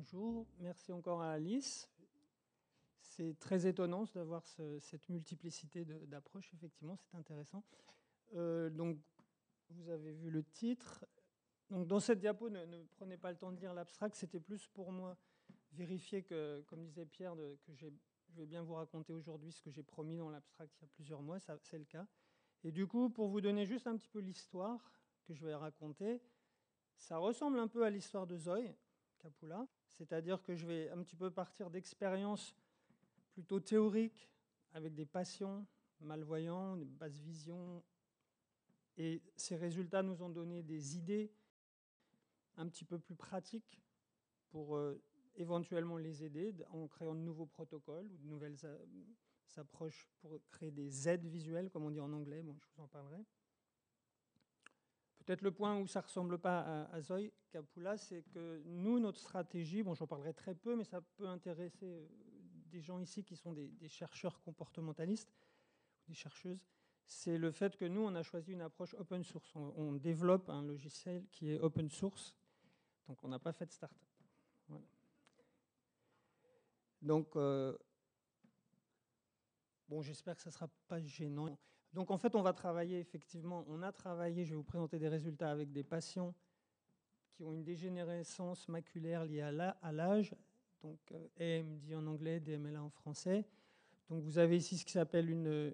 Bonjour, merci encore à Alice. C'est très étonnant d'avoir cette multiplicité d'approches, effectivement, c'est intéressant. Donc, vous avez vu le titre. Donc, dans cette diapo, ne prenez pas le temps de lire l'abstract, c'était plus pour moi vérifier que, comme disait Pierre, que je vais bien vous raconter aujourd'hui ce que j'ai promis dans l'abstract il y a plusieurs mois, c'est le cas. Et du coup, pour vous donner juste un petit peu l'histoire que je vais raconter, ça ressemble un peu à l'histoire de Zoé Capula, c'est-à-dire que je vais un petit peu partir d'expériences plutôt théoriques avec des patients malvoyants, des basses visions, et ces résultats nous ont donné des idées un petit peu plus pratiques pour éventuellement les aider en créant de nouveaux protocoles ou de nouvelles approches pour créer des aides visuelles, comme on dit en anglais, bon, je vous en parlerai. Peut-être le point où ça ne ressemble pas à Zoé Capula, c'est que nous, notre stratégie, bon, j'en parlerai très peu, mais ça peut intéresser des gens ici qui sont des chercheurs comportementalistes, des chercheuses, c'est le fait que nous, on a choisi une approche open source. On développe un logiciel qui est open source, donc on n'a pas fait de start-up. Voilà. Donc, bon, j'espère que ça ne sera pas gênant. Donc, en fait, on va travailler, effectivement, on a travaillé, je vais vous présenter des résultats avec des patients qui ont une dégénérescence maculaire liée à l'âge, donc AMD en anglais, DMLA en français. Donc, vous avez ici ce qui s'appelle une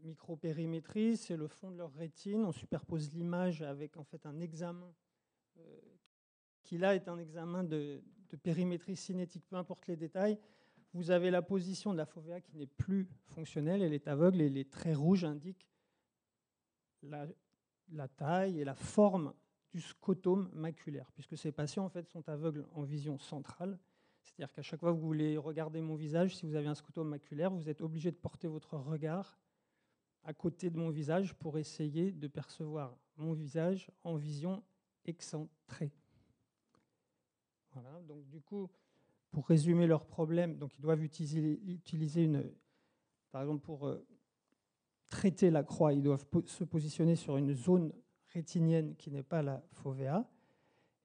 micropérimétrie, c'est le fond de leur rétine. On superpose l'image avec en fait un examen qui là est un examen de périmétrie cinétique, peu importe les détails. Vous avez la position de la fovea qui n'est plus fonctionnelle, elle est aveugle et les traits rouges indiquent la taille et la forme du scotome maculaire, puisque ces patients en fait sont aveugles en vision centrale. C'est-à-dire qu'à chaque fois que vous voulez regarder mon visage, si vous avez un scotome maculaire, vous êtes obligé de porter votre regard à côté de mon visage pour essayer de percevoir mon visage en vision excentrée. Voilà, donc du coup, pour résumer leurs problèmes, donc ils doivent utiliser par exemple pour traiter la croix, ils doivent se positionner sur une zone rétinienne qui n'est pas la fovea.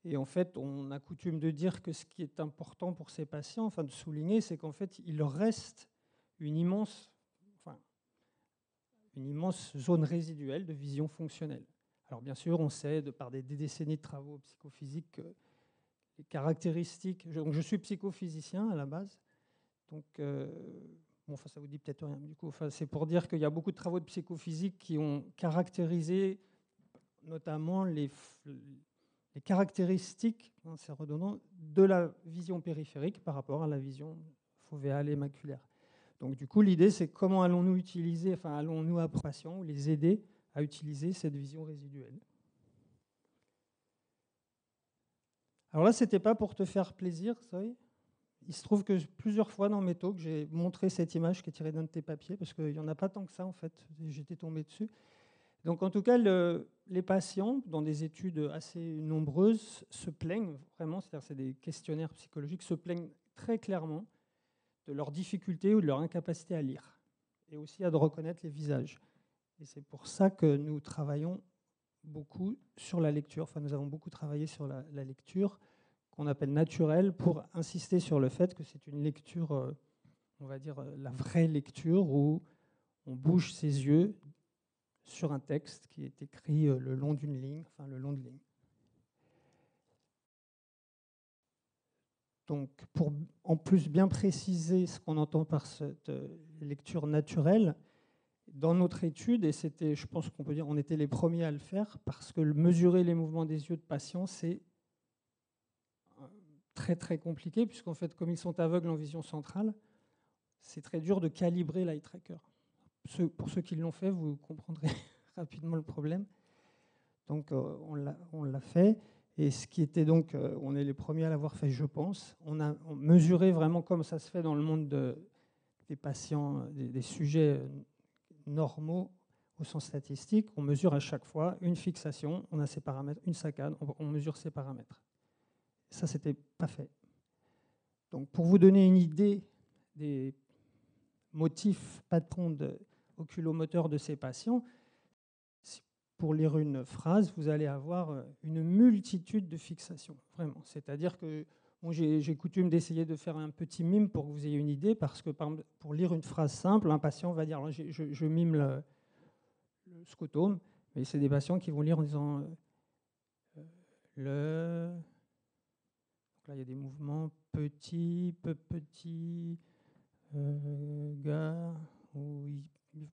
Et en fait, on a coutume de dire que ce qui est important pour ces patients, enfin de souligner, c'est qu'en fait, il leur reste une immense zone résiduelle de vision fonctionnelle. Alors bien sûr, on sait, par des décennies de travaux psychophysiques, que les caractéristiques... Je suis psychophysicien à la base, donc bon, enfin, ça vous dit peut-être rien. Du coup, enfin, c'est pour dire qu'il y a beaucoup de travaux de psychophysique qui ont caractérisé notamment les caractéristiques, hein, c'est redondant, de la vision périphérique par rapport à la vision fovéale et maculaire. Donc du coup, l'idée, c'est comment allons-nous utiliser, enfin, allons-nous apprendre aux patients ou les aider à utiliser cette vision résiduelle. Alors là, ce n'était pas pour te faire plaisir, Zoé. Il se trouve que plusieurs fois dans mes talks, j'ai montré cette image qui est tirée d'un de tes papiers, parce qu'il n'y en a pas tant que ça, en fait. J'étais tombé dessus. Donc en tout cas, les patients, dans des études assez nombreuses, se plaignent vraiment, c'est-à-dire c'est des questionnaires psychologiques, se plaignent très clairement de leurs difficultés ou de leur incapacité à lire, et aussi à de reconnaître les visages. Et c'est pour ça que nous travaillons beaucoup sur la lecture, enfin nous avons beaucoup travaillé sur la lecture, qu'on appelle naturelle, pour insister sur le fait que c'est une lecture, on va dire la vraie lecture, où on bouge ses yeux sur un texte qui est écrit le long d'une ligne, enfin le long de lignes. Donc, pour en plus bien préciser ce qu'on entend par cette lecture naturelle, dans notre étude, et c'était, je pense qu'on peut dire, on était les premiers à le faire, parce que mesurer les mouvements des yeux de patients, c'est très très compliqué, puisqu'en fait, comme ils sont aveugles en vision centrale, c'est très dur de calibrer l'eye tracker. Pour ceux qui l'ont fait, vous comprendrez rapidement le problème. Donc, on l'a fait. Et ce qui était donc, on est les premiers à l'avoir fait, je pense. On mesurait vraiment comme ça se fait dans le monde des patients, des sujets normaux au sens statistique. On mesure à chaque fois une fixation, on a ses paramètres, une saccade, on mesure ses paramètres. Ça, c'était pas fait. Donc, pour vous donner une idée des motifs patrons oculomoteurs de ces patients, pour lire une phrase, vous allez avoir une multitude de fixations, vraiment. C'est-à-dire que Bon, j'ai coutume d'essayer de faire un petit mime pour que vous ayez une idée, parce que par exemple, pour lire une phrase simple, un patient va dire, alors, je mime le scotome, mais c'est des patients qui vont lire en disant le... Donc là, il y a des mouvements petit, petit, gars, où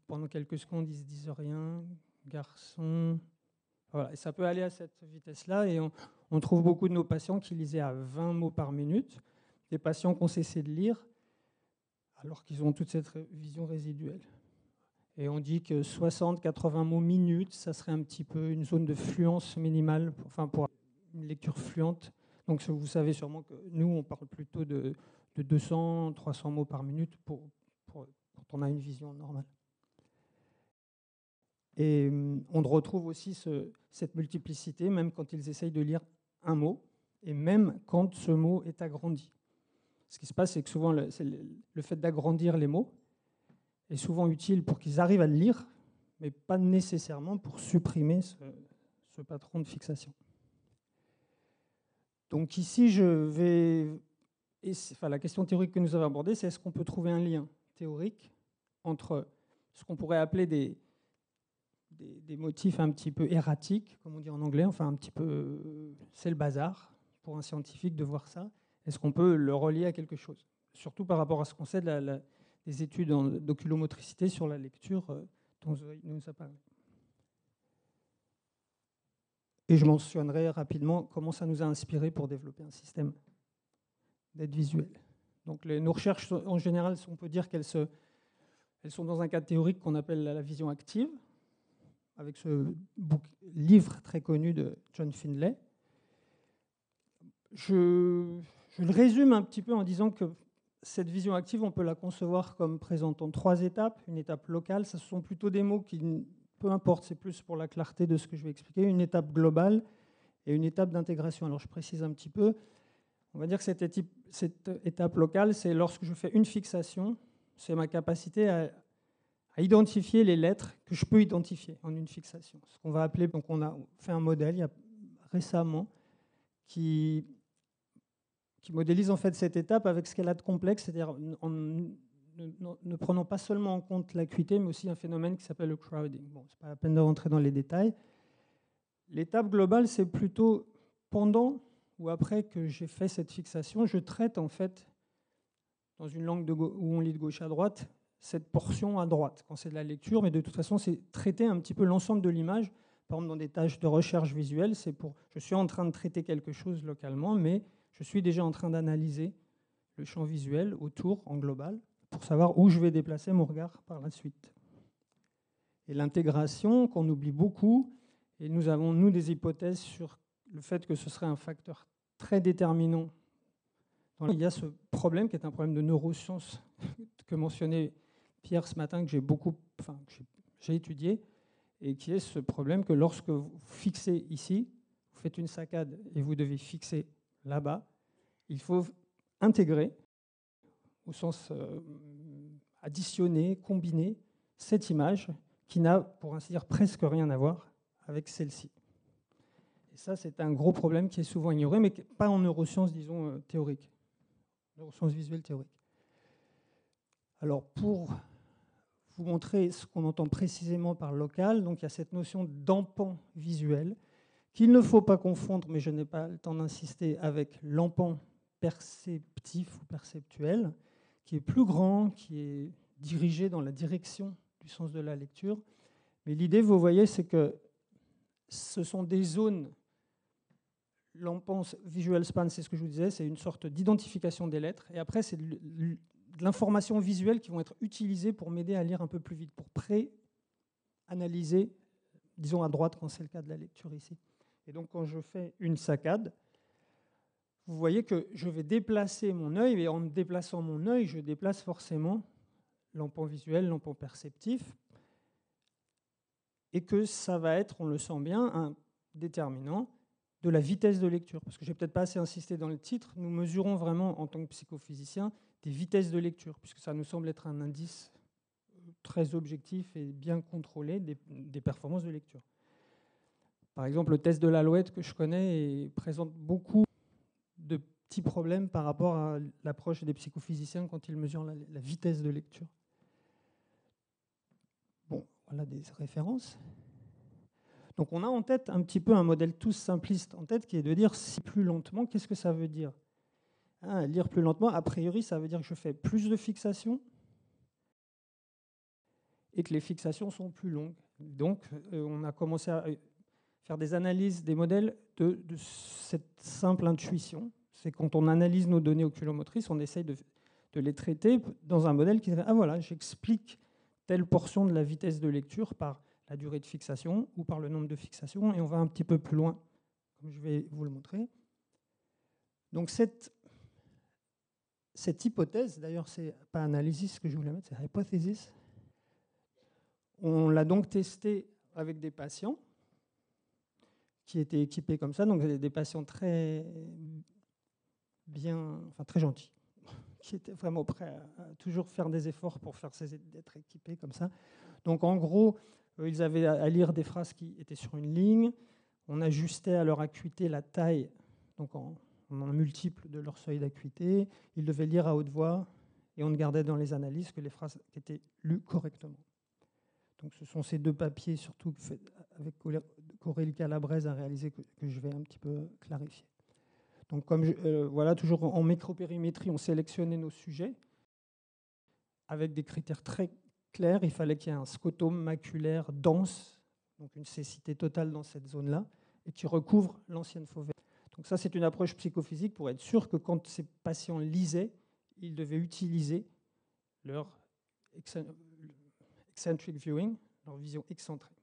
pendant quelques secondes, ils se disent rien, garçon. Voilà. Et ça peut aller à cette vitesse-là, et on trouve beaucoup de nos patients qui lisaient à 20 mots par minute, des patients qui ont cessé de lire, alors qu'ils ont toute cette vision résiduelle. Et on dit que 60-80 mots minute, ça serait un petit peu une zone de fluence minimale, pour une lecture fluente. Donc vous savez sûrement que nous, on parle plutôt de 200-300 mots par minute quand on a une vision normale. Et on retrouve aussi cette multiplicité, même quand ils essayent de lire un mot, et même quand ce mot est agrandi. Ce qui se passe, c'est que souvent, le fait d'agrandir les mots est souvent utile pour qu'ils arrivent à le lire, mais pas nécessairement pour supprimer ce patron de fixation. Donc ici, la question théorique que nous avons abordée, c'est est-ce qu'on peut trouver un lien théorique entre ce qu'on pourrait appeler des motifs un petit peu erratiques, comme on dit en anglais, enfin un petit peu, c'est le bazar pour un scientifique de voir ça. Est-ce qu'on peut le relier à quelque chose? Surtout par rapport à ce qu'on sait des études d'oculomotricité sur la lecture dont Zoé nous a parlé. Et je mentionnerai rapidement comment ça nous a inspiré pour développer un système d'aide visuelle. Donc nos recherches, en général, on peut dire qu'elles sont dans un cadre théorique qu'on appelle la vision active, avec ce livre très connu de John Findlay. Je le résume un petit peu en disant que cette vision active, on peut la concevoir comme présentant 3 étapes. Une étape locale, ce sont plutôt des mots qui, peu importe, c'est plus pour la clarté de ce que je vais expliquer. Une étape globale et une étape d'intégration. Alors je précise un petit peu. On va dire que cette étape locale, c'est lorsque je fais une fixation, c'est ma capacité à identifier les lettres que je peux identifier en une fixation. Ce qu'on va appeler, donc on a fait un modèle récemment qui modélise en fait cette étape avec ce qu'elle a de complexe, c'est-à-dire en ne prenant pas seulement en compte l'acuité, mais aussi un phénomène qui s'appelle le crowding. Bon, c'est pas la peine de rentrer dans les détails. L'étape globale, c'est plutôt pendant ou après que j'ai fait cette fixation, je traite en fait, dans une langue où on lit de gauche à droite, cette portion à droite, quand c'est de la lecture, mais de toute façon, c'est traiter un petit peu l'ensemble de l'image. Par exemple, dans des tâches de recherche visuelle, je suis en train de traiter quelque chose localement, mais je suis déjà en train d'analyser le champ visuel autour, en global, pour savoir où je vais déplacer mon regard par la suite. Et l'intégration, qu'on oublie beaucoup, et nous avons, nous, des hypothèses sur le fait que ce serait un facteur très déterminant. Il y a ce problème qui est un problème de neurosciences que mentionnait Pierre ce matin, que j'ai étudié, et qui est ce problème que lorsque vous fixez ici, vous faites une saccade et vous devez fixer là-bas, il faut intégrer, au sens additionner, combiner cette image qui n'a, pour ainsi dire, presque rien à voir avec celle-ci. Et ça, c'est un gros problème qui est souvent ignoré, mais pas en neurosciences, disons, théoriques, neurosciences visuelles théoriques. Alors, pour vous montrer ce qu'on entend précisément par local, donc il y a cette notion d'empan visuel qu'il ne faut pas confondre, mais je n'ai pas le temps d'insister, avec l'empan perceptif ou perceptuel, qui est plus grand, qui est dirigé dans la direction du sens de la lecture. Mais l'idée, vous voyez, c'est que ce sont des zones. L'empan visual span, c'est ce que je vous disais, c'est une sorte d'identification des lettres. Et après, c'est de l'information visuelle qui vont être utilisées pour m'aider à lire un peu plus vite, pour pré-analyser, disons à droite quand c'est le cas de la lecture ici. Et donc, quand je fais une saccade, vous voyez que je vais déplacer mon œil, et en déplaçant mon œil, je déplace forcément l'empan visuel, l'empan perceptif, et que ça va être, on le sent bien, un déterminant de la vitesse de lecture. Parce que je n'ai peut-être pas assez insisté dans le titre, nous mesurons vraiment, en tant que psychophysicien, des vitesses de lecture, puisque ça nous semble être un indice très objectif et bien contrôlé des performances de lecture. Par exemple, le test de l'Alouette que je connais présente beaucoup de petit problème par rapport à l'approche des psychophysiciens quand ils mesurent la vitesse de lecture. Bon, voilà des références. Donc on a en tête un petit peu un modèle tout simpliste en tête qui est de dire si plus lentement, qu'est-ce que ça veut dire? Lire plus lentement, a priori, ça veut dire que je fais plus de fixations et que les fixations sont plus longues. Donc on a commencé à faire des analyses des modèles de cette simple intuition. C'est quand on analyse nos données oculomotrices, on essaye de les traiter dans un modèle qui dirait « Ah voilà, j'explique telle portion de la vitesse de lecture par la durée de fixation ou par le nombre de fixations », et on va un petit peu plus loin, comme je vais vous le montrer. Donc cette hypothèse, d'ailleurs c'est pas analysis que je voulais mettre, c'est hypothesis, on l'a donc testée avec des patients qui étaient équipés comme ça, donc des patients très gentils, qui étaient vraiment prêts à toujours faire des efforts pour d'être équipés comme ça. Donc en gros, ils avaient à lire des phrases qui étaient sur une ligne, on ajustait à leur acuité la taille, donc en multiple de leur seuil d'acuité, ils devaient lire à haute voix, et on ne gardait dans les analyses que les phrases qui étaient lues correctement. Donc ce sont ces deux papiers, surtout avec Aurélie Calabrese, à réaliser que je vais un petit peu clarifier. Donc voilà, toujours en micropérimétrie, on sélectionnait nos sujets avec des critères très clairs. Il fallait qu'il y ait un scotome maculaire dense, donc une cécité totale dans cette zone-là, et qui recouvre l'ancienne foveaire. Donc ça, c'est une approche psychophysique pour être sûr que quand ces patients lisaient, ils devaient utiliser leur eccentric viewing, leur vision excentrée,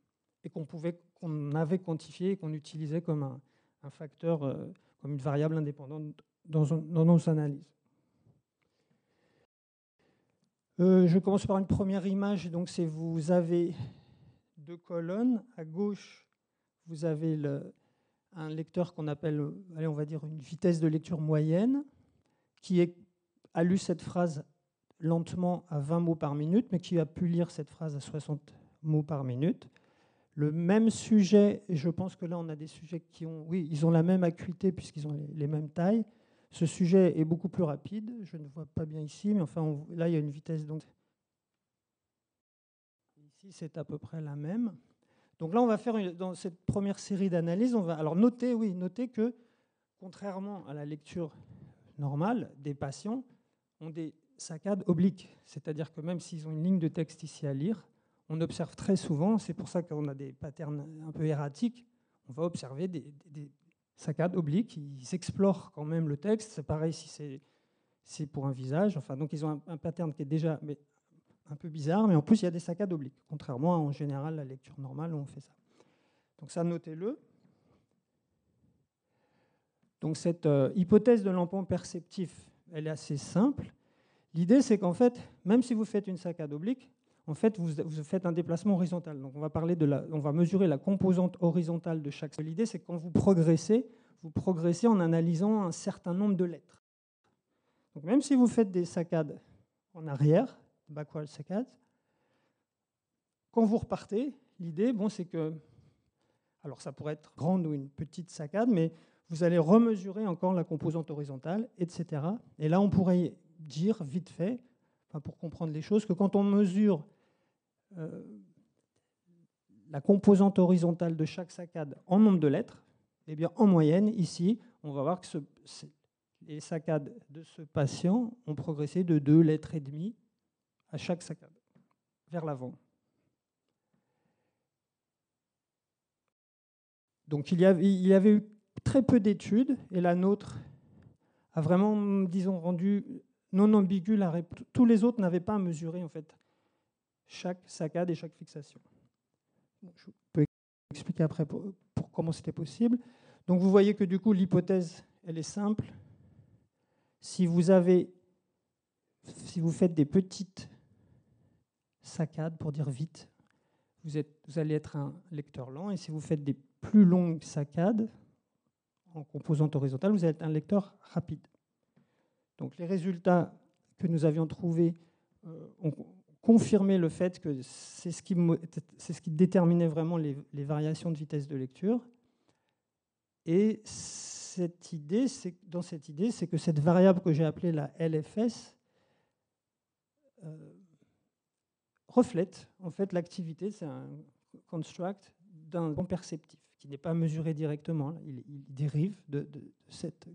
et qu'on avait quantifié et qu'on utilisait comme un facteur, comme une variable indépendante dans nos analyses. Je commence par une première image. Donc vous avez deux colonnes. À gauche, vous avez un lecteur qu'on appelle, on va dire, une vitesse de lecture moyenne, qui a lu cette phrase lentement à 20 mots par minute, mais qui a pu lire cette phrase à 60 mots par minute. Le même sujet, et je pense que là on a des sujets qui ils ont la même acuité puisqu'ils ont les mêmes tailles. Ce sujet est beaucoup plus rapide, je ne vois pas bien ici, mais enfin là il y a une vitesse, donc ici c'est à peu près la même. Donc là on va faire, dans cette première série d'analyses, on va alors noter que contrairement à la lecture normale, des patients ont des saccades obliques, c'est-à-dire que même s'ils ont une ligne de texte ici à lire, on observe très souvent, c'est pour ça qu'on a des patterns un peu erratiques, on va observer des saccades obliques, ils explorent quand même le texte, c'est pareil si c'est pour un visage, enfin, donc ils ont un pattern qui est déjà un peu bizarre, mais en plus il y a des saccades obliques, contrairement à en général la lecture normale où on fait ça. Donc ça, notez-le. Donc cette hypothèse de l'empont perceptif, elle est assez simple. L'idée, c'est qu'en fait, même si vous faites une saccade oblique, en fait, vous faites un déplacement horizontal. Donc, on va mesurer la composante horizontale de chaque. L'idée, c'est que quand vous progressez en analysant un certain nombre de lettres. Donc, même si vous faites des saccades en arrière, backward saccades, quand vous repartez, l'idée, c'est que, alors ça pourrait être grande ou une petite saccade, mais vous allez remesurer encore la composante horizontale, etc. Et là, on pourrait dire vite fait, pour comprendre les choses, que quand on mesure la composante horizontale de chaque saccade en nombre de lettres, eh bien, en moyenne, ici, on va voir que les saccades de ce patient ont progressé de 2 lettres et demie à chaque saccade, vers l'avant. Donc il y avait eu très peu d'études, et la nôtre a vraiment, disons, rendu non ambigu la réponse. Tous les autres n'avaient pas mesuré, en fait, chaque saccade et chaque fixation. Je peux expliquer après pour comment c'était possible. Donc vous voyez que du coup, l'hypothèse, elle est simple. Si vous faites des petites saccades, pour dire vite, vous allez être un lecteur lent. Et si vous faites des plus longues saccades, en composante horizontale, vous allez être un lecteur rapide. Donc les résultats que nous avions trouvés ont confirmé le fait que c'est ce qui déterminait vraiment les variations de vitesse de lecture. Et dans cette idée, c'est que cette variable que j'ai appelée la LFS reflète en fait l'activité, c'est un construct d'un grand perceptif qui n'est pas mesuré directement. Il dérive de cette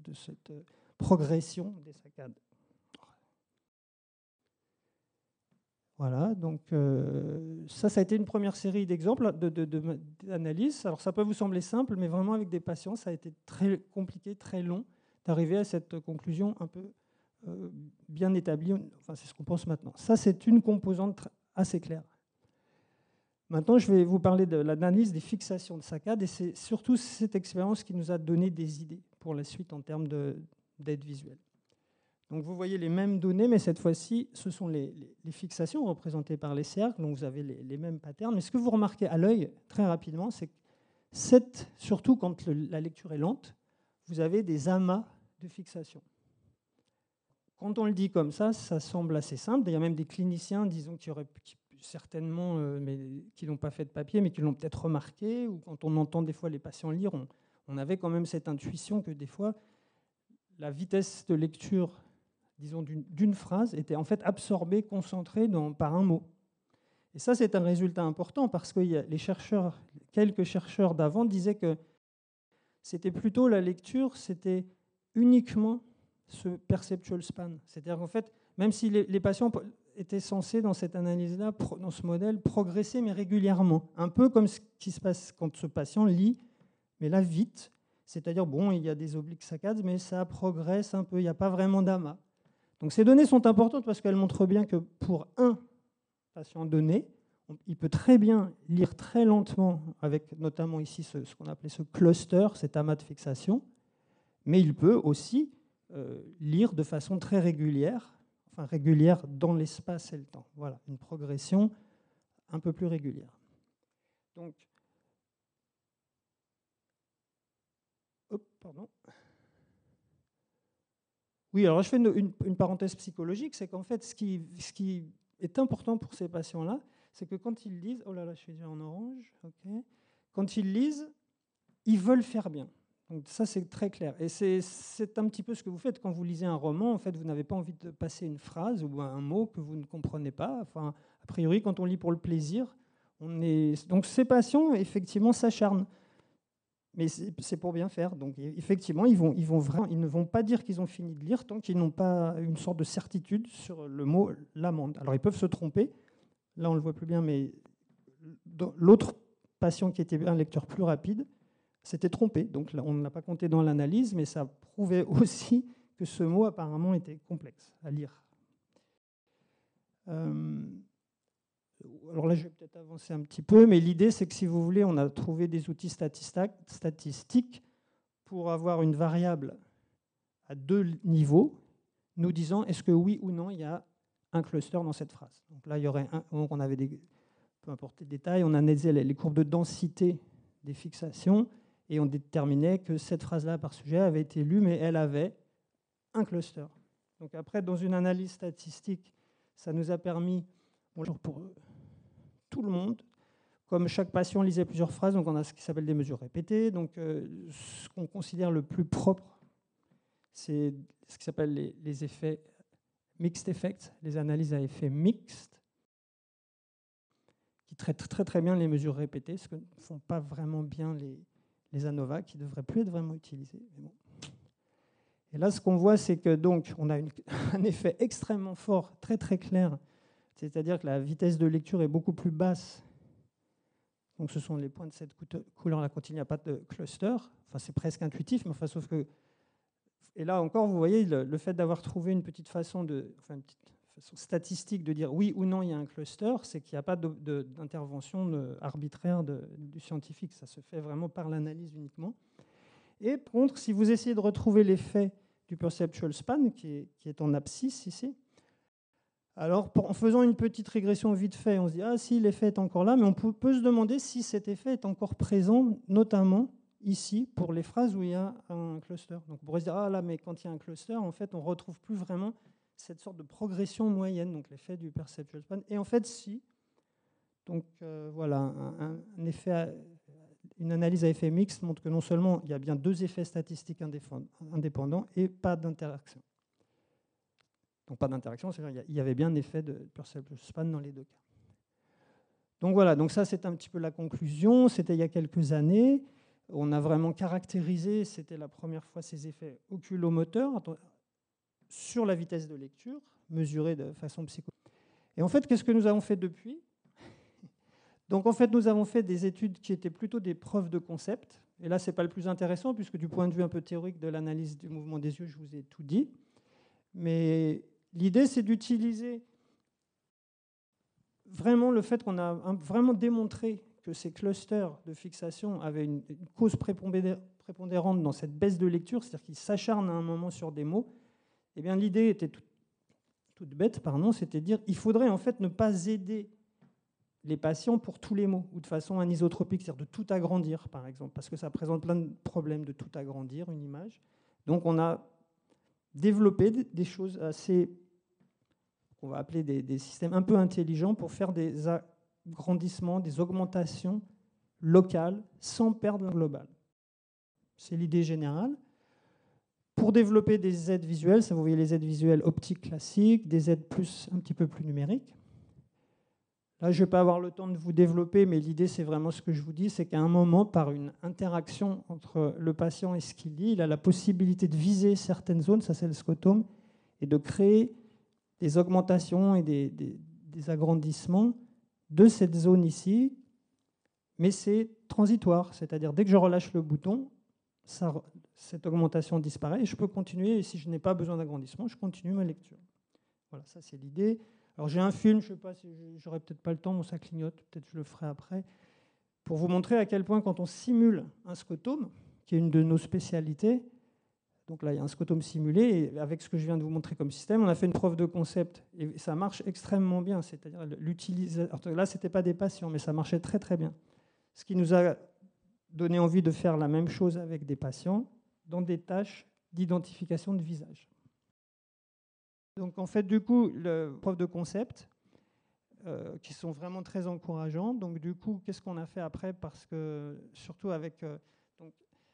progression des saccades. Voilà, donc ça a été une première série d'exemples d'analyse. Alors ça peut vous sembler simple, mais vraiment avec des patients, ça a été très compliqué, très long d'arriver à cette conclusion un peu bien établie. Enfin, c'est ce qu'on pense maintenant. Ça, c'est une composante assez claire. Maintenant, je vais vous parler de l'analyse des fixations de saccades, et c'est surtout cette expérience qui nous a donné des idées pour la suite en termes d'aide visuelle. Donc vous voyez les mêmes données, mais cette fois-ci, ce sont les fixations représentées par les cercles, donc vous avez les mêmes patterns. Mais ce que vous remarquez à l'œil, très rapidement, c'est que surtout quand la lecture est lente, vous avez des amas de fixations. Quand on le dit comme ça semble assez simple. Il y a même des cliniciens, disons, qui certainement, mais qui n'ont pas fait de papier, mais qui l'ont peut-être remarqué, ou quand on entend des fois les patients lire, on avait quand même cette intuition que des fois, la vitesse de lecture, disons, d'une phrase était en fait absorbée, concentrée par un mot. Et ça, c'est un résultat important parce que quelques chercheurs d'avant disaient que c'était plutôt la lecture, c'était uniquement ce perceptual span. C'est-à-dire qu'en fait, même si les patients étaient censés, dans cette analyse-là, dans ce modèle, progresser, mais régulièrement. Un peu comme ce qui se passe quand ce patient lit, mais là, vite. C'est-à-dire, bon, il y a des obliques saccades, mais ça progresse un peu, il n'y a pas vraiment d'amas. Donc ces données sont importantes parce qu'elles montrent bien que pour un patient donné, il peut très bien lire très lentement, avec notamment ici ce qu'on appelait ce cluster, cet amas de fixation, mais il peut aussi lire de façon très régulière, enfin régulière dans l'espace et le temps. Voilà, une progression un peu plus régulière. Donc, pardon. Oui, alors je fais une parenthèse psychologique, c'est qu'en fait, ce qui est important pour ces patients-là, c'est que quand ils lisent, oh là là, je suis déjà en orange, ok. Quand ils lisent, ils veulent faire bien. Donc ça, c'est très clair. Et c'est un petit peu ce que vous faites quand vous lisez un roman. En fait, vous n'avez pas envie de passer une phrase ou un mot que vous ne comprenez pas. Enfin, a priori, quand on lit pour le plaisir, donc ces patients, effectivement, s'acharnent. Mais c'est pour bien faire. Donc effectivement, ils ne vont pas dire qu'ils ont fini de lire tant qu'ils n'ont pas une sorte de certitude sur le mot l'amande. Alors ils peuvent se tromper. Là, on ne le voit plus bien, mais l'autre patient qui était un lecteur plus rapide s'était trompé. Donc là, on ne l'a pas compté dans l'analyse, mais ça prouvait aussi que ce mot apparemment était complexe à lire. Alors là, je vais peut-être avancer un petit peu, mais l'idée, c'est que si vous voulez, on a trouvé des outils statistiques pour avoir une variable à 2 niveaux, nous disant est-ce que oui ou non, il y a un cluster dans cette phrase. Donc là, il y aurait on avait peu importe les détails, on analysait les courbes de densité des fixations et on déterminait que cette phrase-là par sujet avait été lue, mais elle avait un cluster. Donc après, dans une analyse statistique, ça nous a permis, bonjour pour tout le monde, comme chaque patient lisait plusieurs phrases, donc on a ce qui s'appelle des mesures répétées. Donc ce qu'on considère le plus propre, c'est ce qui s'appelle les effets mixed effects, les analyses à effets mixtes, qui traitent très très bien les mesures répétées, ce que ne font pas vraiment bien les ANOVA, qui ne devraient plus être vraiment utilisés. Mais bon. Et là, ce qu'on voit, c'est que donc on a un effet extrêmement fort, très très clair, c'est-à-dire que la vitesse de lecture est beaucoup plus basse. Donc ce sont les points de cette couleur-là quand il n'y a pas de cluster. Enfin, c'est presque intuitif, mais enfin, sauf que... Et là encore, vous voyez, le fait d'avoir trouvé une petite façon statistique de dire oui ou non il y a un cluster, c'est qu'il n'y a pas d'intervention arbitraire du scientifique. Ça se fait vraiment par l'analyse uniquement. Et par contre, si vous essayez de retrouver l'effet du perceptual span, qui est en abscisse ici, alors en faisant une petite régression vite fait, on se dit « Ah si, l'effet est encore là », mais on peut se demander si cet effet est encore présent, notamment ici, pour les phrases où il y a un cluster. Donc on pourrait se dire « Ah là, mais quand il y a un cluster, en fait, on ne retrouve plus vraiment cette sorte de progression moyenne, donc l'effet du perceptual span. » Et en fait, si. Donc voilà, un effet une analyse à effet mixte montre que non seulement il y a bien 2 effets statistiques indépendants et pas d'interaction. Donc pas d'interaction, c'est-à-dire qu'il y avait bien un effet de Purcell-Span dans les 2 cas. Donc voilà, donc ça c'est un petit peu la conclusion. C'était il y a quelques années. On a vraiment caractérisé, c'était la première fois, ces effets oculomoteurs sur la vitesse de lecture, mesurés de façon psychologique. Et en fait, qu'est-ce que nous avons fait depuis ? Donc en fait, nous avons fait des études qui étaient plutôt des preuves de concept. Et là, ce n'est pas le plus intéressant, puisque du point de vue un peu théorique de l'analyse du mouvement des yeux, je vous ai tout dit. Mais l'idée, c'est d'utiliser vraiment le fait qu'on a vraiment démontré que ces clusters de fixation avaient une cause prépondérante dans cette baisse de lecture, c'est-à-dire qu'ils s'acharnent à un moment sur des mots. Eh bien, l'idée était toute bête, c'était de dire qu'il faudrait en fait ne pas aider les patients pour tous les mots, ou de façon anisotropique, c'est-à-dire de tout agrandir, par exemple, parce que ça présente plein de problèmes de tout agrandir, une image. Donc on a développé des choses assez, qu'on va appeler des systèmes un peu intelligents pour faire des agrandissements, des augmentations locales, sans perdre le global. C'est l'idée générale. Pour développer des aides visuelles, ça vous voyez les aides visuelles optiques classiques, des aides un petit peu plus numériques. Là, je ne vais pas avoir le temps de vous développer, mais l'idée, c'est vraiment ce que je vous dis, c'est qu'à un moment, par une interaction entre le patient et ce qu'il lit, il a la possibilité de viser certaines zones, ça c'est le scotome, et de créer des augmentations et des agrandissements de cette zone ici, mais c'est transitoire, c'est-à-dire dès que je relâche le bouton, cette augmentation disparaît et je peux continuer, et si je n'ai pas besoin d'agrandissement, je continue ma lecture. Voilà, ça c'est l'idée. Alors j'ai un film, je ne sais pas si j'aurai peut-être pas le temps, ça clignote, peut-être je le ferai après, pour vous montrer à quel point quand on simule un scotome, qui est une de nos spécialités, donc là il y a un scotome simulé, et avec ce que je viens de vous montrer comme système, on a fait une preuve de concept, et ça marche extrêmement bien, c'est-à-dire l'utilisation. Là c'était pas des patients, mais ça marchait très très bien. Ce qui nous a donné envie de faire la même chose avec des patients dans des tâches d'identification de visage. Donc en fait, du coup, preuve de concept qui sont vraiment très encourageantes. Donc du coup, qu'est-ce qu'on a fait après ? Parce que surtout avec, donc,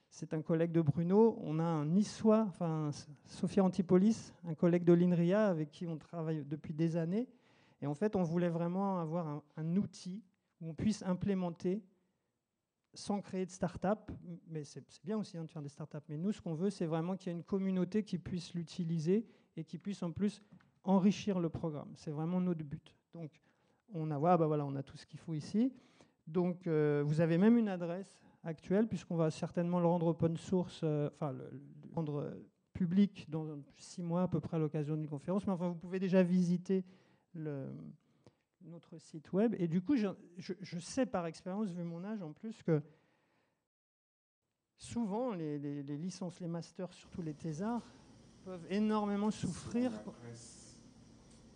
c'est un collègue de Bruno, on a un niçois, enfin Sophia Antipolis, un collègue de l'INRIA avec qui on travaille depuis des années. Et en fait, on voulait vraiment avoir un outil où on puisse implémenter sans créer de start-up, mais c'est bien aussi de faire des start-up, mais nous, ce qu'on veut, c'est vraiment qu'il y ait une communauté qui puisse l'utiliser et qui puisse en plus enrichir le programme. C'est vraiment notre but. Donc, on a tout ce qu'il faut ici. Donc, vous avez même une adresse actuelle, puisqu'on va certainement le rendre open source, le rendre public dans 6 mois à peu près à l'occasion d'une conférence. Mais enfin, vous pouvez déjà visiter notre site web. Et du coup, je sais par expérience, vu mon âge en plus, que souvent, les licences, les masters, surtout les thésards, peuvent énormément souffrir.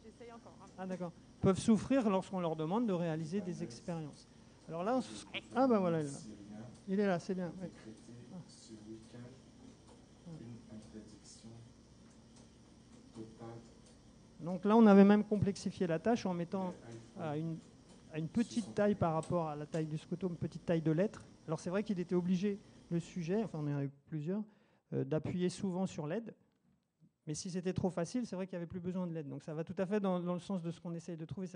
J'essaye encore. Ah d'accord. Peuvent souffrir lorsqu'on leur demande de réaliser des expériences. Alors là, ah ben voilà, il est là, c'est bien. Oui. Ce week-end, une interdiction totale. Donc là, on avait même complexifié la tâche en mettant à une petite taille par rapport à la taille du scotome, une petite taille de lettres. Alors c'est vrai qu'il était obligé, le sujet, enfin on en a eu plusieurs, d'appuyer souvent sur l'aide. Mais si c'était trop facile, c'est vrai qu'il n'y avait plus besoin de l'aide. Donc ça va tout à fait dans le sens de ce qu'on essaye de trouver.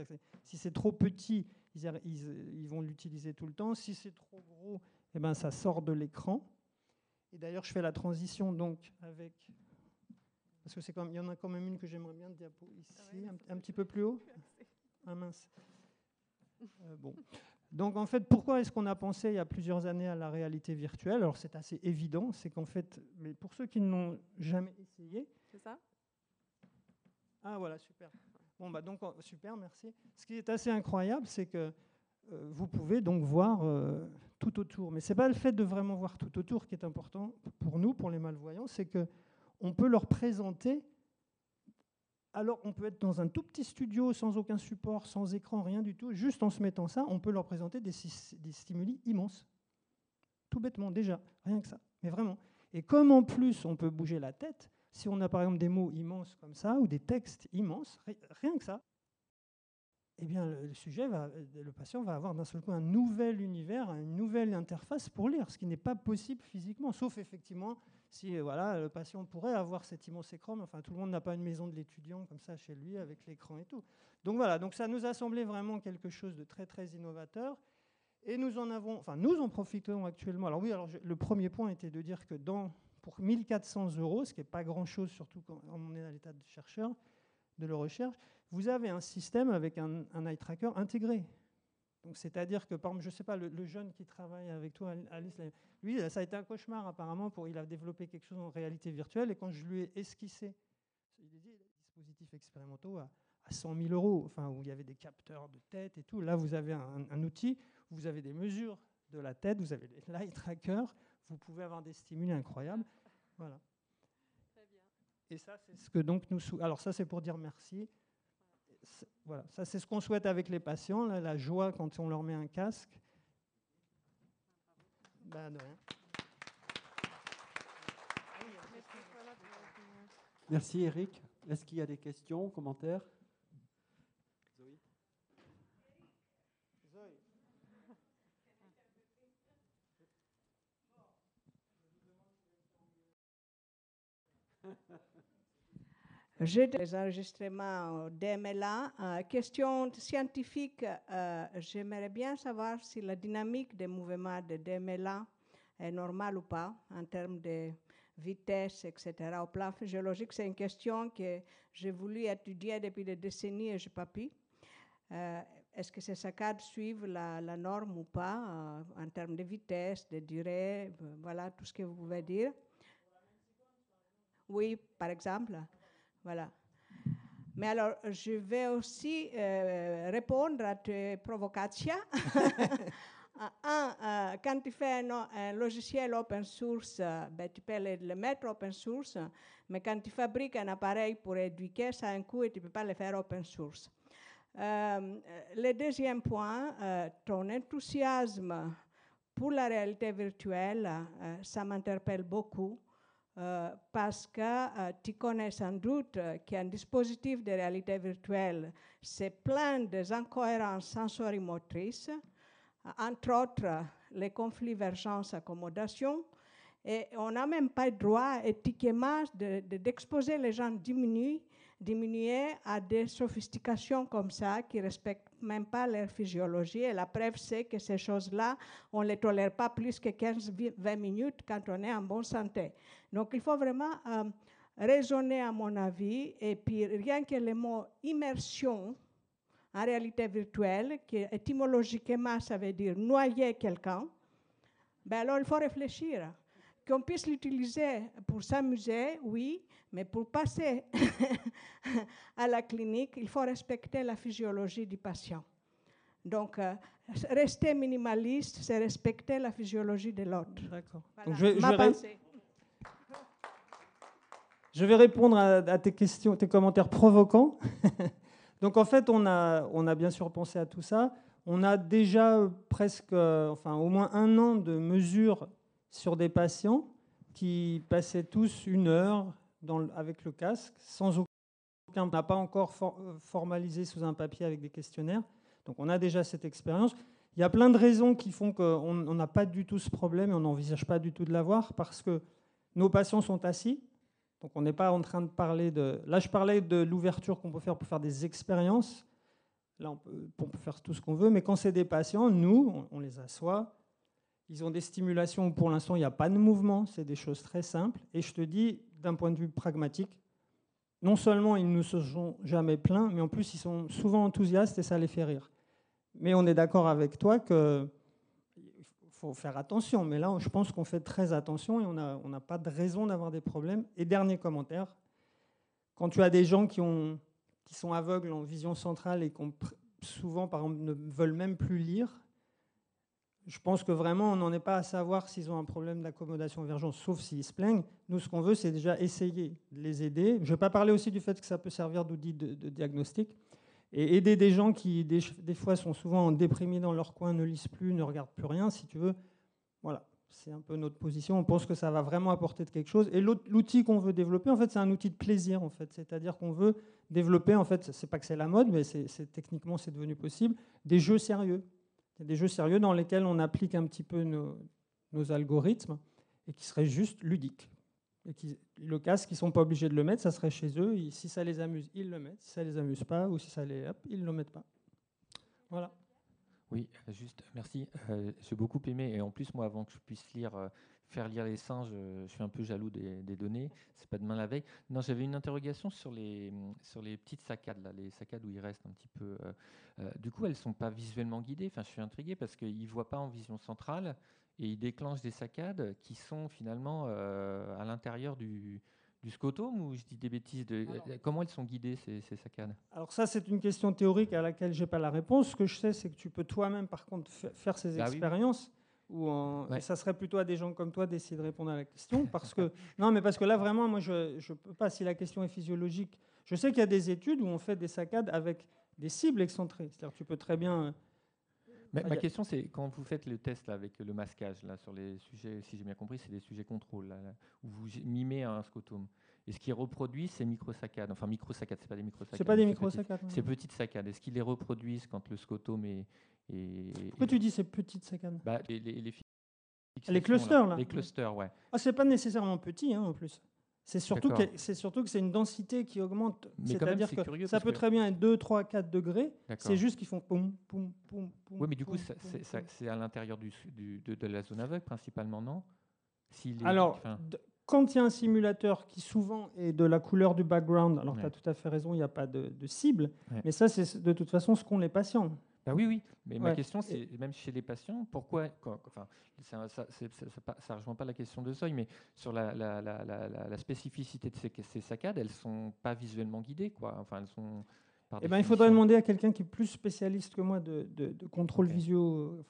Si c'est trop petit, ils vont l'utiliser tout le temps. Si c'est trop gros, eh ben, ça sort de l'écran. Et d'ailleurs, je fais la transition donc avec... Parce que il y en a quand même une que j'aimerais bien de diapo ici, un petit peu plus haut. Ah mince. Bon. Donc en fait, pourquoi est-ce qu'on a pensé il y a plusieurs années à la réalité virtuelle ? Alors c'est assez évident, c'est qu'en fait, mais pour ceux qui n'ont jamais essayé... C'est ça ? Ah voilà, super. Bon bah donc super, merci. Ce qui est assez incroyable, c'est que vous pouvez donc voir tout autour. Mais c'est pas le fait de vraiment voir tout autour qui est important pour nous, pour les malvoyants, c'est que on peut leur présenter. Alors, on peut être dans un tout petit studio, sans aucun support, sans écran, rien du tout. Juste en se mettant ça, on peut leur présenter des stimuli immenses. Tout bêtement, déjà, rien que ça. Mais vraiment. Et comme en plus, on peut bouger la tête, si on a par exemple des mots immenses comme ça, ou des textes immenses, rien que ça, eh bien, le patient va avoir d'un seul coup un nouvel univers, une nouvelle nouvelle interface pour lire, ce qui n'est pas possible physiquement, sauf effectivement si voilà, le patient pourrait avoir cet immense écran, mais enfin, tout le monde n'a pas une maison de l'étudiant comme ça chez lui avec l'écran et tout. Donc voilà, donc ça nous a semblé vraiment quelque chose de très très innovateur. Et nous en profitons actuellement. Alors oui, le premier point était de dire que pour 1 400 €, ce qui n'est pas grand-chose, surtout quand on est à l'état de chercheur, de la recherche, vous avez un système avec un eye tracker intégré. Donc, c'est-à-dire que, par exemple, je ne sais pas, le jeune qui travaille avec toi, Alice, lui, ça a été un cauchemar apparemment. Il a développé quelque chose en réalité virtuelle, et quand je lui ai esquissé, il a dit dispositifs expérimentaux à 100 000 €, enfin, où il y avait des capteurs de tête et tout. Là, vous avez un outil, vous avez des mesures de la tête, vous avez l'eye tracker, vous pouvez avoir des stimuli incroyables. Voilà. Très bien. Et ça, c'est ce que donc nous... Alors ça, c'est pour dire merci. Voilà, ça c'est ce qu'on souhaite avec les patients, là, la joie quand on leur met un casque. Ben, de rien. Merci Eric. Est-ce qu'il y a des questions, commentaires? Zoé. J'ai des enregistrements d'MLA. Question scientifique, j'aimerais bien savoir si la dynamique des mouvements de DMLA est normale ou pas en termes de vitesse, etc. Au plan physiologique, c'est une question que j'ai voulu étudier depuis des décennies et je n'ai pas pu. Est-ce que ces saccades suivent la norme ou pas en termes de vitesse, de durée, voilà tout ce que vous pouvez dire. Oui, par exemple. Voilà. Mais alors, je vais aussi répondre à tes provocations. Quand tu fais un logiciel open source, tu peux le mettre open source, mais quand tu fabriques un appareil pour éduquer, ça a un coût et tu ne peux pas le faire open source. Le deuxième point, ton enthousiasme pour la réalité virtuelle, ça m'interpelle beaucoup. Parce que tu connais sans doute qu'un dispositif de réalité virtuelle, c'est plein d'incohérences sensorimotrices, entre autres les conflits vergence-accommodation, et on n'a même pas le droit éthiquement d'exposer les gens diminués à des sophistications comme ça qui ne respectent même pas leur physiologie. Et la preuve, c'est que ces choses-là, on ne les tolère pas plus que 15-20 minutes quand on est en bonne santé. Donc, il faut vraiment raisonner, à mon avis, et puis rien que le mot immersion en réalité virtuelle, qui étymologiquement, ça veut dire noyer quelqu'un, alors il faut réfléchir. Qu'on puisse l'utiliser pour s'amuser, oui, mais pour passer à la clinique, il faut respecter la physiologie du patient. Donc, rester minimaliste, c'est respecter la physiologie de l'autre. D'accord. Voilà. Donc je vais répondre à tes questions, tes commentaires provocants. Donc en fait, on a bien sûr pensé à tout ça. On a déjà presque, au moins 1 an de mesures sur des patients qui passaient tous 1 heure avec le casque, sans aucun... On n'a pas encore formalisé sous un papier avec des questionnaires. Donc on a déjà cette expérience. Il y a plein de raisons qui font qu'on n'a pas du tout ce problème et on n'envisage pas du tout de l'avoir parce que nos patients sont assis. Donc on n'est pas en train de parler de... Là, je parlais de l'ouverture qu'on peut faire pour faire des expériences. Là, on peut faire tout ce qu'on veut. Mais quand c'est des patients, nous, on les assoit. Ils ont des stimulations où pour l'instant, il n'y a pas de mouvement. C'est des choses très simples. Et je te dis, d'un point de vue pragmatique, non seulement ils ne se sont jamais plaints, mais en plus, ils sont souvent enthousiastes et ça les fait rire. Mais on est d'accord avec toi qu'il faut faire attention. Mais là, je pense qu'on fait très attention et on n'a pas de raison d'avoir des problèmes. Et dernier commentaire, quand tu as des gens qui sont aveugles en vision centrale et qui souvent, par exemple, ne veulent même plus lire, je pense que vraiment, on n'en est pas à savoir s'ils ont un problème d'accommodation-vergence, sauf s'ils se plaignent. Nous, ce qu'on veut, c'est déjà essayer de les aider. Je ne vais pas parler aussi du fait que ça peut servir d'outil de diagnostic. Et aider des gens qui, des fois, sont souvent déprimés dans leur coin, ne lisent plus, ne regardent plus rien, si tu veux. Voilà, c'est un peu notre position. On pense que ça va vraiment apporter de quelque chose. Et l'outil qu'on veut développer, en fait, c'est un outil de plaisir, en fait. C'est-à-dire qu'on veut développer, en fait, c'est pas que c'est la mode, mais techniquement, c'est devenu possible, des jeux sérieux. Il y a des jeux sérieux dans lesquels on applique un petit peu nos algorithmes et qui seraient juste ludiques. Et le casque, ils ne sont pas obligés de le mettre, ça serait chez eux. Si ça les amuse, ils le mettent. Si ça ne les amuse pas, ou si ça les... Hop, ils ne le mettent pas. Voilà. Oui, juste, merci. J'ai beaucoup aimé. Et en plus, moi, avant que je puisse faire lire les singes, je suis un peu jaloux des données. C'est pas demain la veille. Non, j'avais une interrogation sur les petites saccades, là, les saccades où il reste un petit peu. Du coup, elles ne sont pas visuellement guidées. Enfin, je suis intrigué parce qu'ils ne voient pas en vision centrale et ils déclenchent des saccades qui sont finalement à l'intérieur du scotome, ou je dis des bêtises comment elles sont guidées, ces saccades? Alors ça, c'est une question théorique à laquelle je n'ai pas la réponse. Ce que je sais, c'est que tu peux toi-même, par contre, faire ces expériences. Oui. Et ça serait plutôt à des gens comme toi d'essayer de répondre à la question. Parce que, parce que là, vraiment, moi, je ne peux pas, si la question est physiologique. Je sais qu'il y a des études où on fait des saccades avec des cibles excentrées. C'est-à-dire que tu peux très bien... Ma question, c'est quand vous faites le test là, avec le masquage là, sur les sujets, si j'ai bien compris, c'est des sujets contrôle, là, où vous mimez un scotome. Et ce qui reproduit, c'est microsaccades. Enfin, microsaccades, c'est pas des microsaccades. C'est pas des microsaccades. C'est petites saccades. Est-ce qu'ils les reproduisent quand le scotome est... Pourquoi tu dis ces petites saccades? Les clusters, là. Les clusters, ouais. Ah, c'est pas nécessairement petit, en plus. C'est surtout que c'est une densité qui augmente. C'est-à-dire que ça peut très bien être 2, 3, 4 degrés. C'est juste qu'ils font poum, poum, poum, poum. Oui, mais du coup, c'est à l'intérieur de la zone aveugle, principalement, non? Alors, quand il y a un simulateur qui souvent est de la couleur du background, alors tu as tout à fait raison, il n'y a pas de cible. Mais ça, c'est de toute façon ce qu'ont les patients. Bah oui. Mais ma question, c'est même chez les patients, pourquoi ça ne rejoint pas la question de seuil, mais sur la spécificité de ces saccades, elles ne sont pas visuellement guidées, quoi. Enfin, elles sont... il faudrait demander à quelqu'un qui est plus spécialiste que moi de contrôle visio,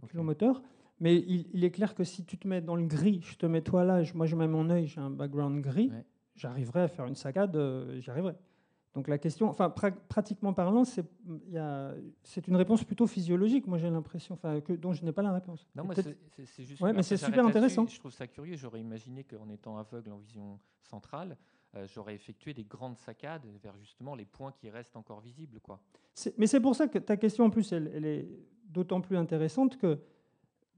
oculomoteur. Mais il est clair que si tu te mets dans le gris, je te mets toi là, moi je mets mon œil, j'ai un background gris, j'arriverai à faire une saccade, j'y arriverai. Donc la question, pratiquement parlant, c'est une réponse plutôt physiologique, moi j'ai l'impression, dont je n'ai pas la réponse. Non, c'est juste. Ouais, mais c'est super intéressant. Je trouve ça curieux. J'aurais imaginé qu'en étant aveugle en vision centrale, j'aurais effectué des grandes saccades vers justement les points qui restent encore visibles, quoi. Mais c'est pour ça que ta question en plus, elle est d'autant plus intéressante que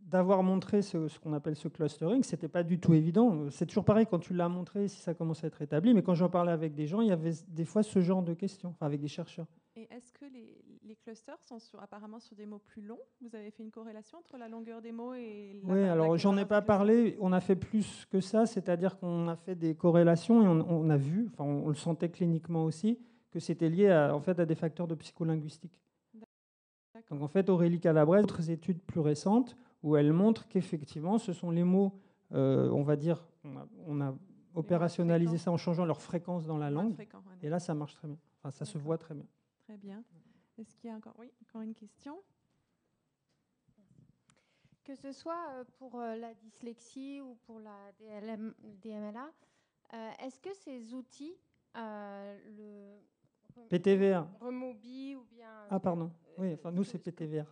d'avoir montré ce qu'on appelle ce clustering, ce n'était pas du tout évident. C'est toujours pareil quand tu l'as montré, si ça commence à être établi, mais quand j'en parlais avec des gens, il y avait des fois ce genre de questions, avec des chercheurs. Et est-ce que les clusters sont apparemment sur des mots plus longs? Vous avez fait une corrélation entre la longueur des mots et Oui, alors j'en ai pas parlé, on a fait plus que ça, c'est-à-dire qu'on a fait des corrélations et on a vu, on le sentait cliniquement aussi, que c'était lié à des facteurs de psycholinguistique. Donc en fait, Aurélie Calabrese, d'autres études plus récentes, où elle montre qu'effectivement, ce sont les mots, on va dire, on a opérationnalisé ça en changeant leur fréquence dans la langue, et là, ça marche très bien. Ça se voit très bien. Très bien. Est-ce qu'il y a encore une question? Que ce soit pour la dyslexie ou pour la DMLA, est-ce que ces outils, le PTVR. Remobi ou bien... Ah pardon, oui, nous c'est PTVR.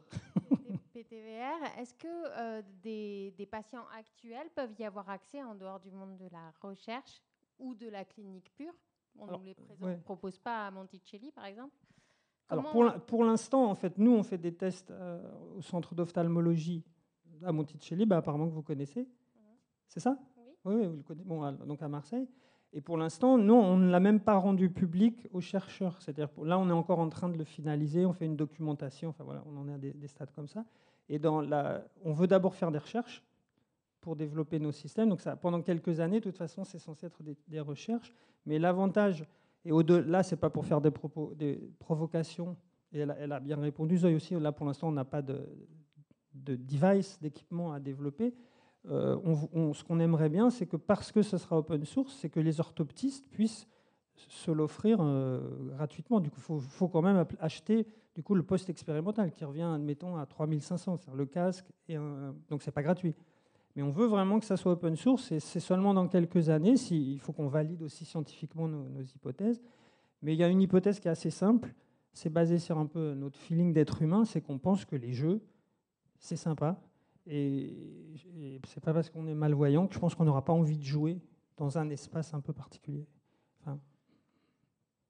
PTVR, est-ce que des patients actuels peuvent y avoir accès en dehors du monde de la recherche ou de la clinique pure? On ne les propose pas à Monticelli, par exemple. Alors pour l'instant, en fait, nous on fait des tests au centre d'ophtalmologie à Monticelli, apparemment que vous connaissez. C'est ça? Oui, vous le connaissez. Bon, donc à Marseille. Et pour l'instant, nous, on ne l'a même pas rendu public aux chercheurs. C'est-à-dire, là, on est encore en train de le finaliser. On fait une documentation. On en est à des stades comme ça. Et on veut d'abord faire des recherches pour développer nos systèmes. Donc, pendant quelques années, de toute façon, c'est censé être des recherches. Mais l'avantage, et au-delà, c'est pas pour faire des provocations. Et elle a bien répondu. Zoé aussi, là, pour l'instant, on n'a pas de device, d'équipement à développer. Ce qu'on aimerait bien, c'est que parce que ce sera open source, c'est que les orthoptistes puissent se l'offrir gratuitement. Du coup, il faut quand même acheter le poste expérimental qui revient, admettons, à 3500, c'est-à-dire le casque. Donc, ce n'est pas gratuit. Mais on veut vraiment que ça soit open source et c'est seulement dans quelques années. Il faut qu'on valide aussi scientifiquement nos hypothèses. Mais il y a une hypothèse qui est assez simple. C'est basé sur un peu notre feeling d'être humain, c'est qu'on pense que les jeux, c'est sympa. Et c'est pas parce qu'on est malvoyant que je pense qu'on n'aura pas envie de jouer dans un espace un peu particulier.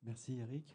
Merci Eric.